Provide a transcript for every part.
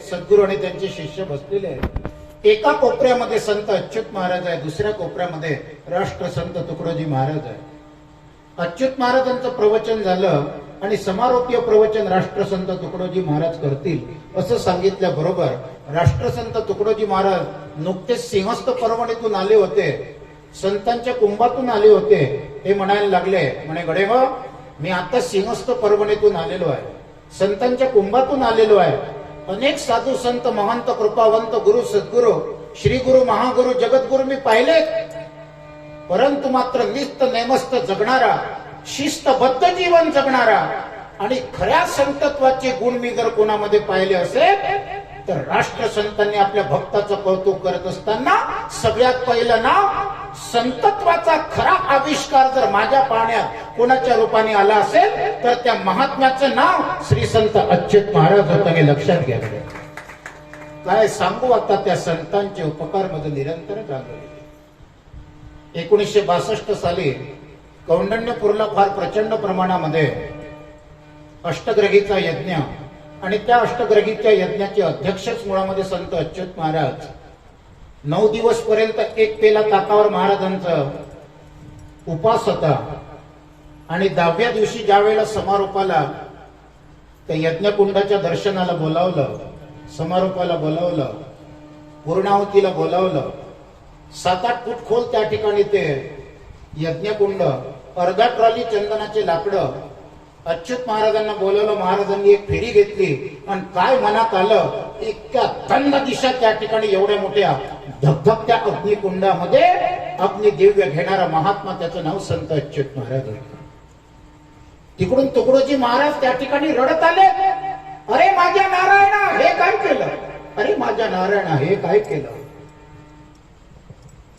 सद्गुरू आणि त्यांचे शिष्य बसलेले आहेत। एका कोपऱ्यामध्ये संत अच्युत महाराज आहे, दुसऱ्या कोपऱ्यामध्ये राष्ट्रसंत तुकडोजी महाराज आहे। अच्युत महाराजांचं प्रवचन झालं आणि समारोपीय प्रवचन राष्ट्रसंत तुकडोजी महाराज करतील असं सांगितल्याबरोबर राष्ट्रसंत तुकडोजी महाराज नुकतेच सिंहस्थ पर्वणीतून आले होते, संतांच्या कुंभातून आले होते। ते म्हणायला लागले, म्हणे गडे हो, मी आता सिंहस्थ पर्वणीतून आलेलो आहे, संतांच्या कुंभातून आलेलो आहे। अनेक साधू संत महंत कृपावंत गुरु सद्गुरु श्री गुरु महागुरु जगद्गुरु मी पाहिले, परंतु मात्र निस्त नेमस्त जगणारा, शिस्तबद्ध जीवन जगणारा आणि खऱ्या संतत्वाचे गुण मी जर कोणामध्ये पाहिले असेल तर राष्ट्रसंतांनी आपल्या भक्ताचं कौतुक करत असताना सगळ्यात पहिलं नाव संतत्वाचा खरा आविष्कार जर माझ्या पाण्यात कोणाच्या रूपाने आला असेल तर त्या महात्म्याचं नाव श्री संत अच्युत महाराज होतं, हे लक्षात घ्या। काय सांगू आता त्या संतांचे उपकार मध्ये निरंतर चालू। 1962 साली कौंडण्यपूरला फार प्रचंड प्रमाणामध्ये अष्टग्रहीचा यज्ञ आणि त्या अष्टग्रहीच्या यज्ञाचे अध्यक्षच मुळामध्ये संत अच्युत महाराज। 9 दिवस पर्यंत एक पेला ताकावर महाराजांचा उपास होता आणि 10व्या दिवशी ज्या वेळेला समारोपाला त्या यज्ञकुंडाच्या दर्शनाला बोलावलं, समारोपाला बोलावलं, पूर्णाहुतीला बोलावलं, 7-8 फूट खोल त्या ठिकाणी ते यज्ञकुंड, अर्धा ट्रॉली चंदनाचे लाकडं, अच्युत महाराजांना बोलवलं। महाराजांनी एक फेरी घेतली आणि काय मनात आलं, इतक्या थंड दिशा त्या ठिकाणी एवढ्या मोठ्या धगधगत्या अग्निकुंडामध्ये अग्नि दिव्य घेणारा महात्मा, त्याचं नाव संत अच्युत महाराज होते। तिकडून तुकडोजी महाराज त्या ठिकाणी रडत आले, अरे माझ्या नारायणा हे काय केलं, अरे माझ्या नारायणा हे काय केलं।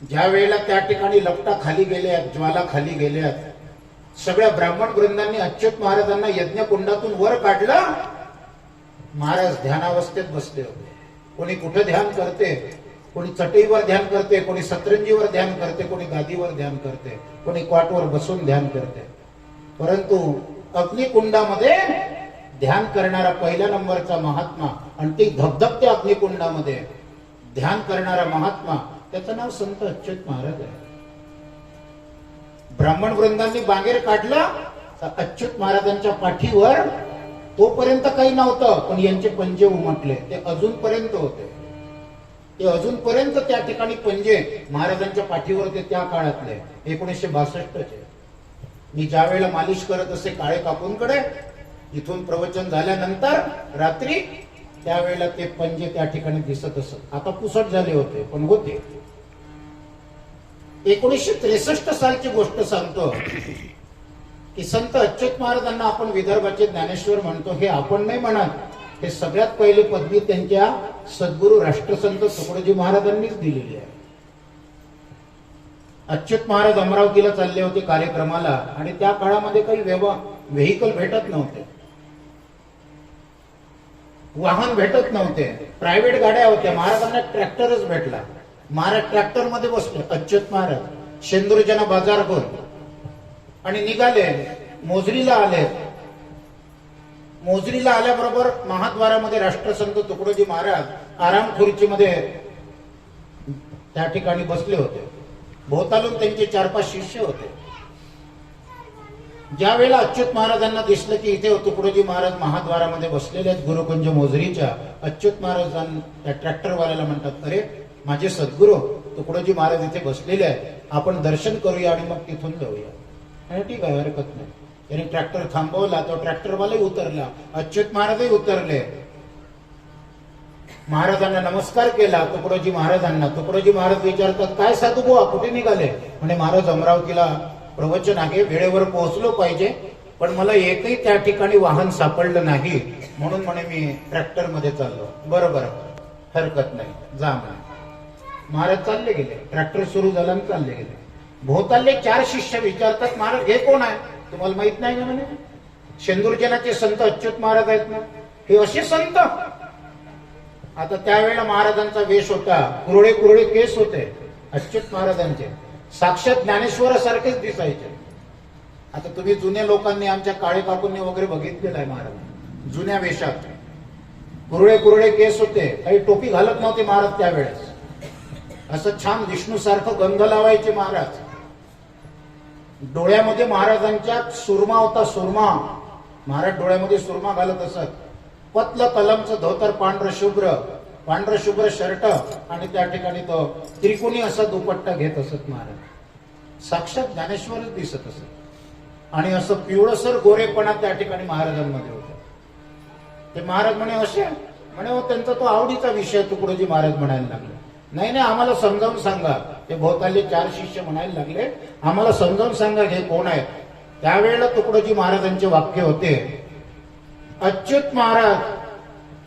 ज्या वेळेला त्या ठिकाणी लपटा खाली गेल्यात, ज्वाला खाली गेल्यात, सगळ्या ब्राह्मण वृंदांनी अच्युत महाराजांना यज्ञकुंडातून वर काढलं। महाराज ध्यानावस्थेत बसले होते। कोणी कुठे ध्यान करते, कोणी चटईवर ध्यान करते, कोणी सतरंजीवर ध्यान करते, कोणी गादीवर ध्यान करते, कोणी क्वाटवर बसून ध्यान करते, परंतु अग्निकुंडामध्ये ध्यान करणारा पहिल्या नंबरचा महात्मा आणि ती धगधगत्या अग्निकुंडामध्ये ध्यान करणारा महात्मा, त्याचं नाव संत अच्युत महाराज आहे। ब्राह्मण वृंदांनी बाहेर काढला तर अच्युत महाराजांच्या पाठीवर तोपर्यंत काही नव्हतं, पण यांचे पंजे उमटले, ते अजूनपर्यंत होते, ते अजूनपर्यंत त्या ठिकाणी पंजे महाराजांच्या पाठीवर होते त्या काळातले 1962चे। मी ज्या वेळेला मालिश करत असे काळे काकूंकडे, इथून प्रवचन झाल्यानंतर रात्री त्यावेळेला ते पंजे त्या ठिकाणी दिसत असत, आता पुसट झाले होते पण होते। 1963 सालची गोष्ट सांगतो की संत अच्युत महाराजांना आपण विदर्भाचे ज्ञानेश्वर म्हणतो, हे आपण नाही म्हणत, हे सगळ्यात पहिली पदवी त्यांच्या सद्गुरू राष्ट्रसंत तुकडोजी महाराजांनीच दिलेली आहे। अच्युत महाराज अमरावतीला चालले होते कार्यक्रमाला आणि त्या काळामध्ये काही व्हेकल भेटत नव्हते, वाहन भेटत नव्हते, प्रायव्हेट गाड्या होत्या। महाराजांना ट्रॅक्टरच भेटला। महाराज ट्रॅक्टर मध्ये बसले, अच्युत महाराज शेंदूरजना बाजारभर आणि निघाले, मोजरीला आले। मोजरीला आल्याबरोबर महाद्वारामध्ये राष्ट्रसंत तुकडोजी महाराज आराम खुर्चीमध्ये त्या ठिकाणी बसले होते। भोवतालून त्यांचे 4-5 शिष्य होते। ज्या वेळेला अच्युत महाराजांना दिसलं की इथे तुकडोजी महाराज महाद्वारामध्ये बसलेले आहेत गुरुकुंज मोजरीच्या, अच्युत महाराजांना त्या ट्रॅक्टरवाल्याला म्हणतात, अरे माझे सद्गुरू तुकडोजी महाराज इथे बसलेले आहेत, आपण दर्शन करूया आणि मग तिथून जाऊया। ठीक आहे, हरकत नाही। त्यांनी ट्रॅक्टर थांबवला, तो ट्रॅक्टरवालाही उतरला, अच्युत महाराजही उतरले, महाराजांना नमस्कार केला तुकडोजी महाराजांना। तुकडोजी महाराज विचारतात, काय साधू बुवा कुठे निघाले? म्हणे महाराज अमरावतीला प्रवचन आहे, वेळेवर पोहोचलो पाहिजे, पण मला एकही त्या ठिकाणी वाहन सापडलं नाही, म्हणून म्हणे मी ट्रॅक्टर मध्ये चाललो। बरोबर, हरकत नाही, जा म्हणे। महाराज चालले गेले, ट्रॅक्टर सुरू झाला आणि चालले गेले। भोवताले 4 शिष्य विचारतात, महाराज हे कोण आहे? तुम्हाला माहित नाही का? म्हणे शेंदूरजनाचे संत अच्युत महाराज आहेत ना, हे असे संत। आता त्यावेळेला महाराजांचा वेश होता, कुरळे कुरळे केस होते अच्युत महाराजांचे, साक्षात ज्ञानेश्वरासारखेच दिसायचे। आता तुम्ही जुन्या लोकांनी, आमच्या काळे काकूंनी वगैरे बघितलेलं आहे महाराज जुन्या वेशात, कुरळे कुरळे केस होते, काही टोपी घालत नव्हते महाराज त्यावेळेस. असं छान विष्णू सारखं गंध लावायचे महाराज. डोळ्यामध्ये महाराजांच्या सुरमा होता, सुरमा. महाराज डोळ्यामध्ये सुरमा घालत असत. पतलं कलमचं धोतर, पांढरं शुभ्र शर्ट आणि त्या ठिकाणी तो त्रिकोणी असा दुपट्टा घेत असत महाराज. साक्षात ज्ञानेश्वरच दिसत असत. आणि असं पिवळसर गोरेपणा त्या ठिकाणी महाराजांमध्ये होता. ते महाराज म्हणे हो त्यांचा तो आवडीचा विषय. तुकडोजी महाराज म्हणायला लागले, नाही आम्हाला समजावून सांगा. ते भोवताले 4 शिष्य म्हणायला लागले, आम्हाला समजावून सांगा हे कोण आहेत. त्यावेळेला तुकडोजी महाराजांचे वाक्य होते, अच्युत महाराज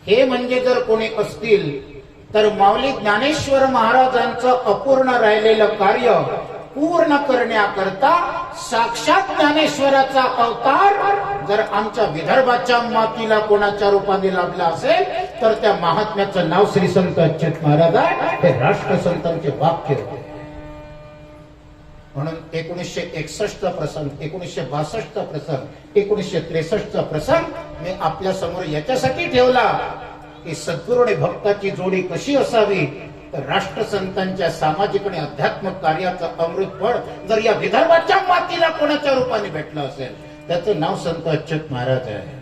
हे म्हणजे जर कोणी असतील तर माऊली ज्ञानेश्वर महाराजांचं अपूर्ण राहिलेलं कार्य पूर्ण करण्याकरता साक्षात ज्ञानेश्वराचा अवतार जर आमच्या विदर्भाच्या मातीला कोणाच्या रूपाने लाभला असेल तर त्या महात्म्याचं नाव श्री संत अच्युत महाराज आहे. हे राष्ट्रसंतांचे वाक्य होते. म्हणून 1961 प्रसंग, 1962 प्रसंग, 1963 प्रसंग मी आपल्या समोर याच्यासाठी ठेवला की सद्गुरू आणि भक्ताची जोडी कशी असावी. तर राष्ट्रसंतांच्या सामाजिक आणि आध्यात्मिक कार्याचं अमृत फळ जर या विदर्भाच्या मातीला कोणाच्या रूपाने भेटलं असेल त्याचं नाव संत अच्युत महाराज आहे.